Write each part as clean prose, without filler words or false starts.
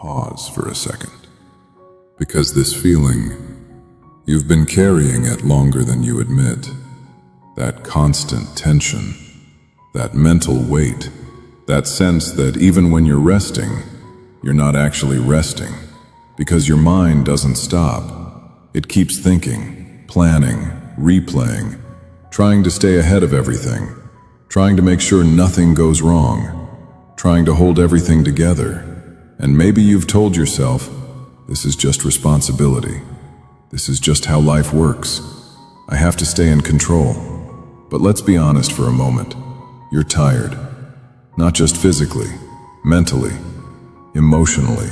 pause for a second. Because this feeling, you've been carrying it longer than you admit. That constant tension, that mental weight, that sense that even when you're resting, you're not actually resting. Because your mind doesn't stop. It keeps thinking, planning, replaying, trying to stay ahead of everything, trying to make sure nothing goes wrong, trying to hold everything together. And maybe you've told yourself, this is just responsibility. This is just how life works. I have to stay in control. But let's be honest for a moment. You're tired. Not just physically, mentally, emotionally.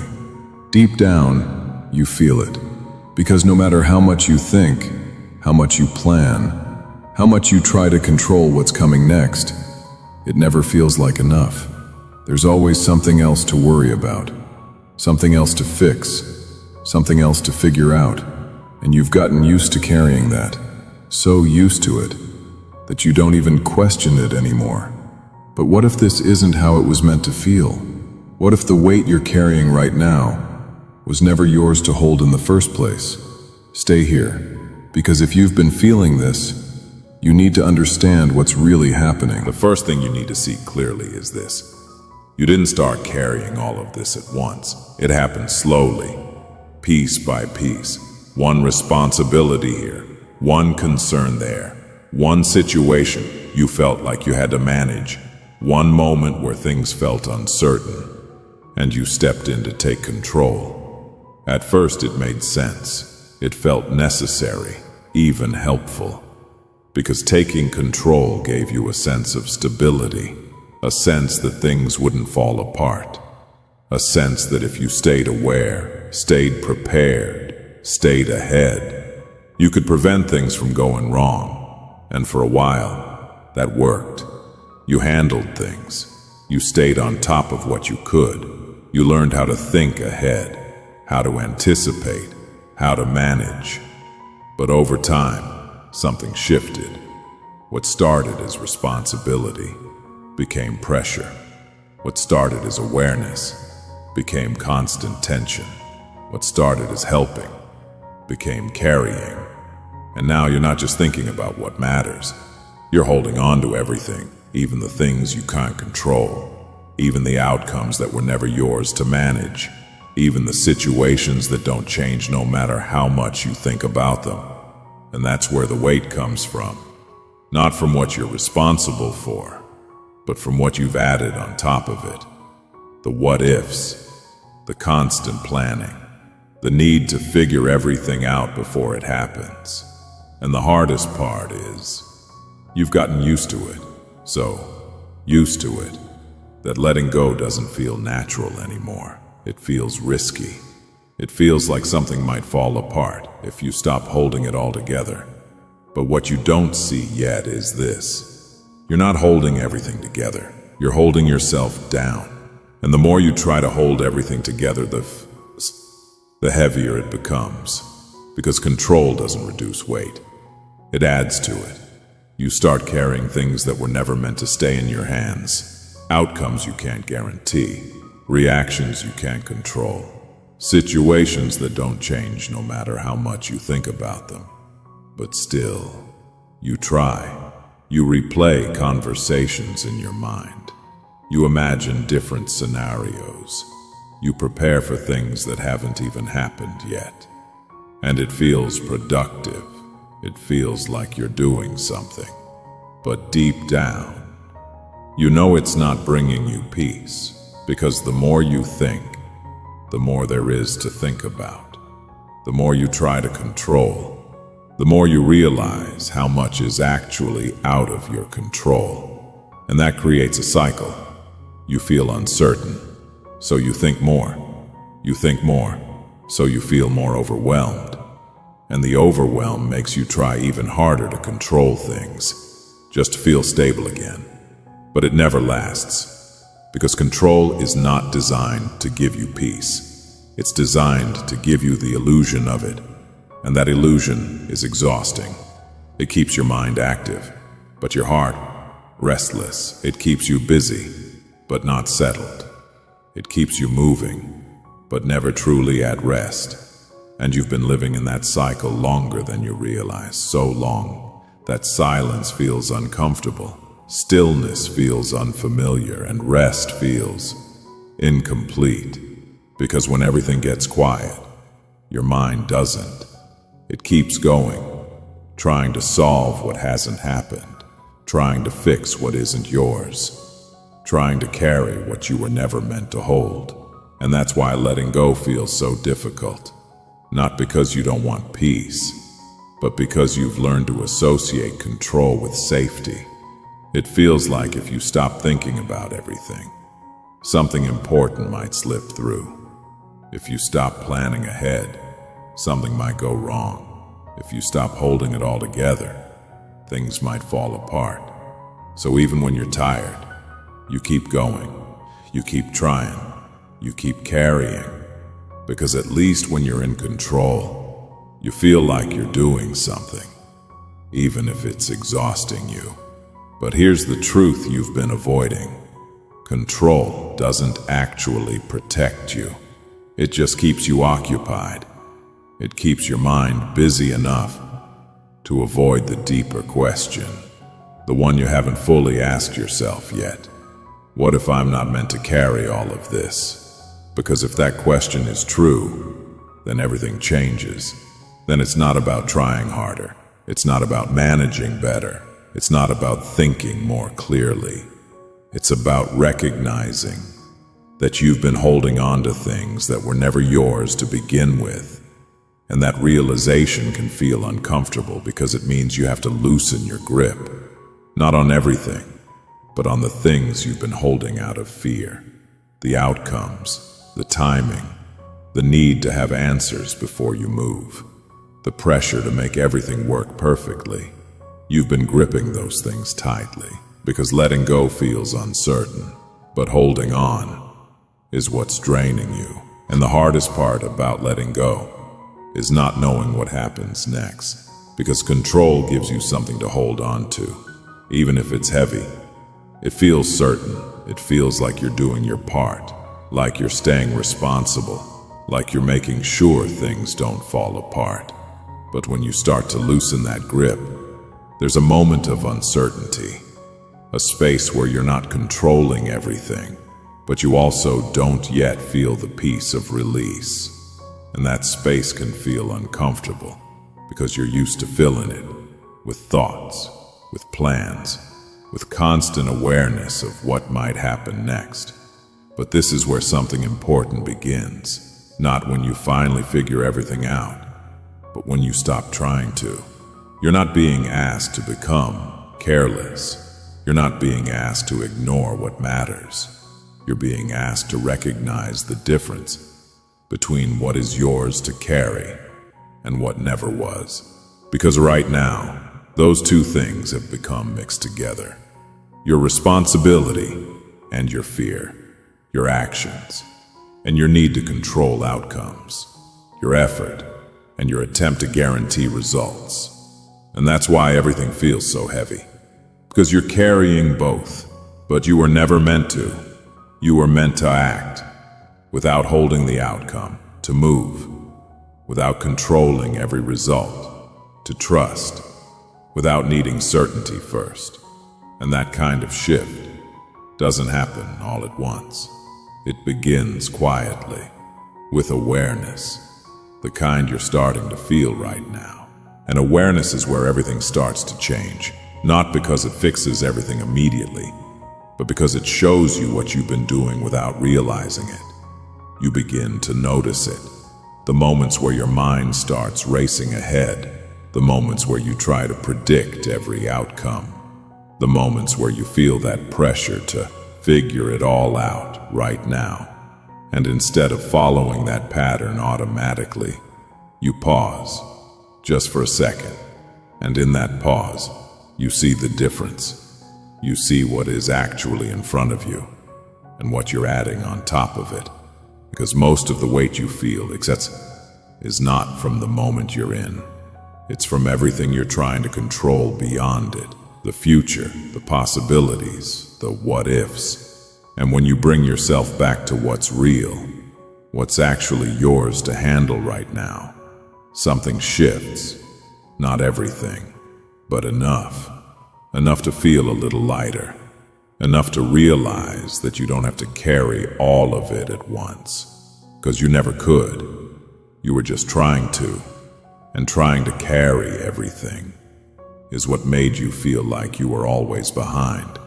Deep down, you feel it. Because no matter how much you think, how much you plan, how much you try to control what's coming next, it never feels like enough. There's always something else to worry about, something else to fix, something else to figure out, and you've gotten used to carrying that, so used to it, that you don't even question it anymore. But what if this isn't how it was meant to feel? What if the weight you're carrying right now was never yours to hold in the first place? Stay here, because if you've been feeling this, you need to understand what's really happening. The first thing you need to see clearly is this. You didn't start carrying all of this at once. It happened slowly, piece by piece. One responsibility here, one concern there, one situation you felt like you had to manage, one moment where things felt uncertain, and you stepped in to take control. At first it made sense. It felt necessary, even helpful, because taking control gave you a sense of stability, a sense that things wouldn't fall apart, a sense that if you stayed aware, stayed prepared, stayed ahead, you could prevent things from going wrong. And for a while, that worked. You handled things. You stayed on top of what you could. You learned how to think ahead, how to anticipate, how to manage. But over time, something shifted. What started as responsibility became pressure. What started as awareness became constant tension. What started as helping became carrying. And now you're not just thinking about what matters. You're holding on to everything, even the things you can't control, even the outcomes that were never yours to manage, even the situations that don't change no matter how much you think about them. And that's where the weight comes from. Not from what you're responsible for, but from what you've added on top of it. The what-ifs, the constant planning, the need to figure everything out before it happens. And the hardest part is, you've gotten used to it, so used to it, that letting go doesn't feel natural anymore. It feels risky. It feels like something might fall apart if you stop holding it all together. But what you don't see yet is this. You're not holding everything together. You're holding yourself down. And the more you try to hold everything together, the heavier it becomes. Because control doesn't reduce weight. It adds to it. You start carrying things that were never meant to stay in your hands. Outcomes you can't guarantee. Reactions you can't control. Situations that don't change no matter how much you think about them. But still, you try. You replay conversations in your mind. You imagine different scenarios. You prepare for things that haven't even happened yet. And it feels productive. It feels like you're doing something. But deep down, you know it's not bringing you peace, because the more you think, the more there is to think about. The more you try to control, the more you realize how much is actually out of your control. And that creates a cycle. You feel uncertain, so you think more. You think more, so you feel more overwhelmed. And the overwhelm makes you try even harder to control things, just to feel stable again. But it never lasts, because control is not designed to give you peace. It's designed to give you the illusion of it. And that illusion is exhausting. It keeps your mind active, but your heart restless. It keeps you busy, but not settled. It keeps you moving, but never truly at rest. And you've been living in that cycle longer than you realize, so long that silence feels uncomfortable, stillness feels unfamiliar, and rest feels incomplete. Because when everything gets quiet, your mind doesn't. It keeps going, trying to solve what hasn't happened, trying to fix what isn't yours, trying to carry what you were never meant to hold. And that's why letting go feels so difficult. Not because you don't want peace, but because you've learned to associate control with safety. It feels like if you stop thinking about everything, something important might slip through. If you stop planning ahead, something might go wrong. If you stop holding it all together, things might fall apart. So even when you're tired, you keep going, you keep trying, you keep carrying. Because at least when you're in control, you feel like you're doing something, even if it's exhausting you. But here's the truth you've been avoiding. Control doesn't actually protect you. It just keeps you occupied. It keeps your mind busy enough to avoid the deeper question, the one you haven't fully asked yourself yet. What if I'm not meant to carry all of this? Because if that question is true, then everything changes. Then it's not about trying harder. It's not about managing better. It's not about thinking more clearly. It's about recognizing that you've been holding on to things that were never yours to begin with. And that realization can feel uncomfortable because it means you have to loosen your grip, not on everything, but on the things you've been holding out of fear, the outcomes, the timing, the need to have answers before you move, the pressure to make everything work perfectly. You've been gripping those things tightly because letting go feels uncertain, but holding on is what's draining you. And the hardest part about letting go is not knowing what happens next, because control gives you something to hold on to. Even if it's heavy, it feels certain. It feels like you're doing your part, like you're staying responsible, like you're making sure things don't fall apart. But when you start to loosen that grip, there's a moment of uncertainty, a space where you're not controlling everything, but you also don't yet feel the peace of release. And that space can feel uncomfortable because you're used to filling it with thoughts, with plans, with constant awareness of what might happen next. But this is where something important begins, not when you finally figure everything out, but when you stop trying to. You're not being asked to become careless. You're not being asked to ignore what matters. You're being asked to recognize the difference between what is yours to carry and what never was. Because right now, those two things have become mixed together. Your responsibility and your fear, your actions, and your need to control outcomes, your effort, and your attempt to guarantee results. And that's why everything feels so heavy. Because you're carrying both, but you were never meant to. You were meant to act without holding the outcome, to move without controlling every result, to trust without needing certainty first. And that kind of shift doesn't happen all at once. It begins quietly, with awareness, the kind you're starting to feel right now. And awareness is where everything starts to change, not because it fixes everything immediately, but because it shows you what you've been doing without realizing it. You begin to notice it, the moments where your mind starts racing ahead, the moments where you try to predict every outcome, the moments where you feel that pressure to figure it all out right now. And instead of following that pattern automatically, you pause, just for a second. And in that pause, you see the difference. You see what is actually in front of you, and what you're adding on top of it. Because most of the weight you feel is not from the moment you're in. It's from everything you're trying to control beyond it. The future, the possibilities, the what-ifs. And when you bring yourself back to what's real, what's actually yours to handle right now. Something shifts, not everything, but enough. Enough to feel a little lighter. Enough to realize that you don't have to carry all of it at once. 'Cause you never could. You were just trying to. And trying to carry everything is what made you feel like you were always behind.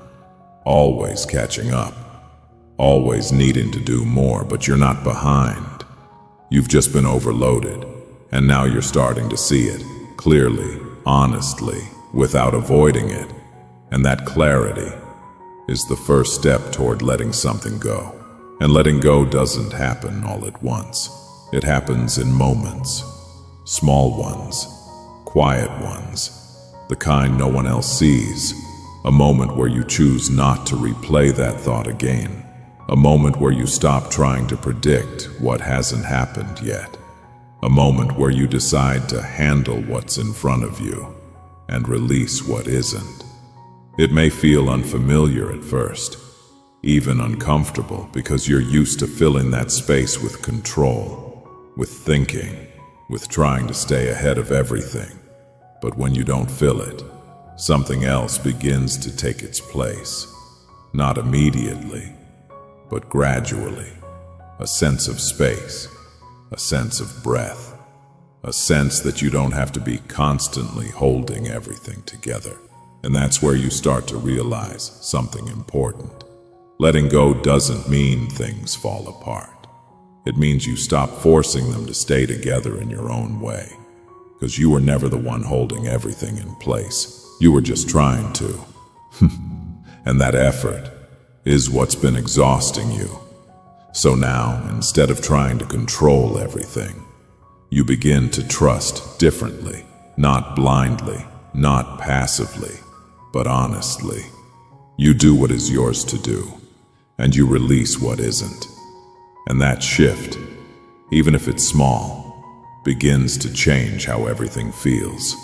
Always catching up. Always needing to do more, but you're not behind. You've just been overloaded. And now you're starting to see it, clearly, honestly, without avoiding it. And that clarity is the first step toward letting something go. And letting go doesn't happen all at once. It happens in moments. Small ones, quiet ones, the kind no one else sees. A moment where you choose not to replay that thought again. A moment where you stop trying to predict what hasn't happened yet. A moment where you decide to handle what's in front of you and release what isn't. It may feel unfamiliar at first, even uncomfortable, because you're used to filling that space with control, with thinking, with trying to stay ahead of everything. But when you don't fill it, something else begins to take its place. Not immediately, but gradually. A sense of space, a sense of breath, a sense that you don't have to be constantly holding everything together. And that's where you start to realize something important. Letting go doesn't mean things fall apart. It means you stop forcing them to stay together in your own way. Because you were never the one holding everything in place. You were just trying to. And that effort is what's been exhausting you. So now, instead of trying to control everything, you begin to trust differently, not blindly, not passively, but honestly. You do what is yours to do, and you release what isn't. And that shift, even if it's small, begins to change how everything feels.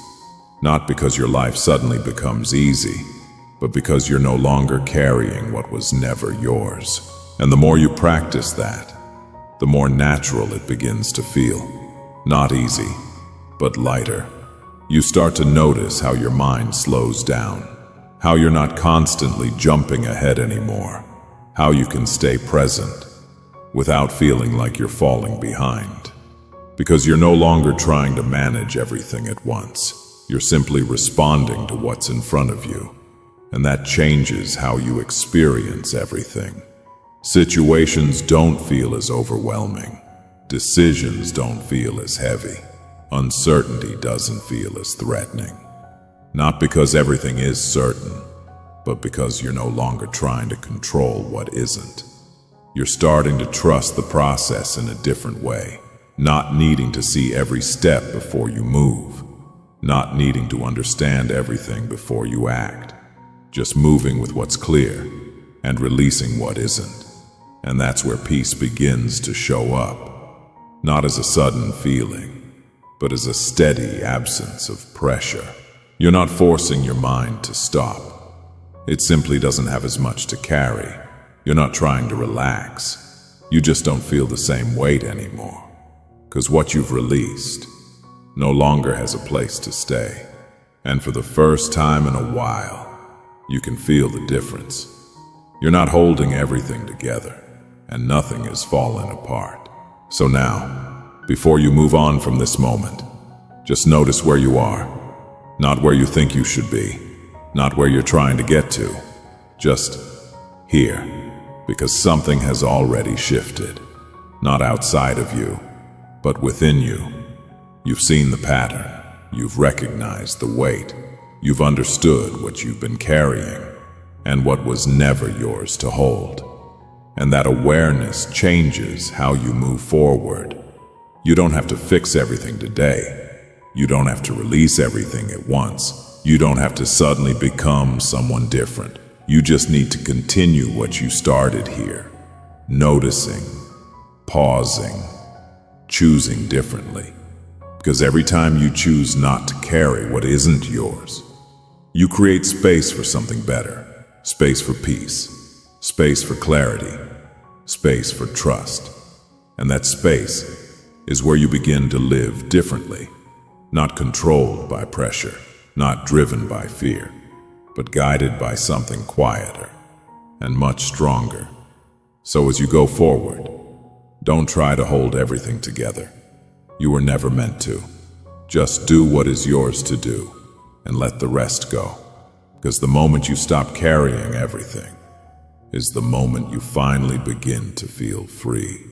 Not because your life suddenly becomes easy, but because you're no longer carrying what was never yours. And the more you practice that, the more natural it begins to feel. Not easy, but lighter. You start to notice how your mind slows down, how you're not constantly jumping ahead anymore, how you can stay present without feeling like you're falling behind. Because you're no longer trying to manage everything at once. You're simply responding to what's in front of you, and that changes how you experience everything. Situations don't feel as overwhelming. Decisions don't feel as heavy. Uncertainty doesn't feel as threatening. Not because everything is certain, but because you're no longer trying to control what isn't. You're starting to trust the process in a different way, not needing to see every step before you move, not needing to understand everything before you act, just moving with what's clear and releasing what isn't. And that's where peace begins to show up, not as a sudden feeling, but as a steady absence of pressure. You're not forcing your mind to stop. It simply doesn't have as much to carry. You're not trying to relax. You just don't feel the same weight anymore. Because what you've released no longer has a place to stay. And for the first time in a while, you can feel the difference. You're not holding everything together, and nothing is falling apart. So now, before you move on from this moment, just notice where you are. Not where you think you should be, not where you're trying to get to. Just here, because something has already shifted. Not outside of you, but within you. You've seen the pattern. You've recognized the weight. You've understood what you've been carrying, and what was never yours to hold. And that awareness changes how you move forward. You don't have to fix everything today. You don't have to release everything at once. You don't have to suddenly become someone different. You just need to continue what you started here. Noticing, pausing, choosing differently. Because every time you choose not to carry what isn't yours, you create space for something better. Space for peace. Space for clarity. Space for trust. And that space is where you begin to live differently, not controlled by pressure, not driven by fear, but guided by something quieter and much stronger. So as you go forward, don't try to hold everything together. You were never meant to. Just do what is yours to do and let the rest go. Because the moment you stop carrying everything is the moment you finally begin to feel free.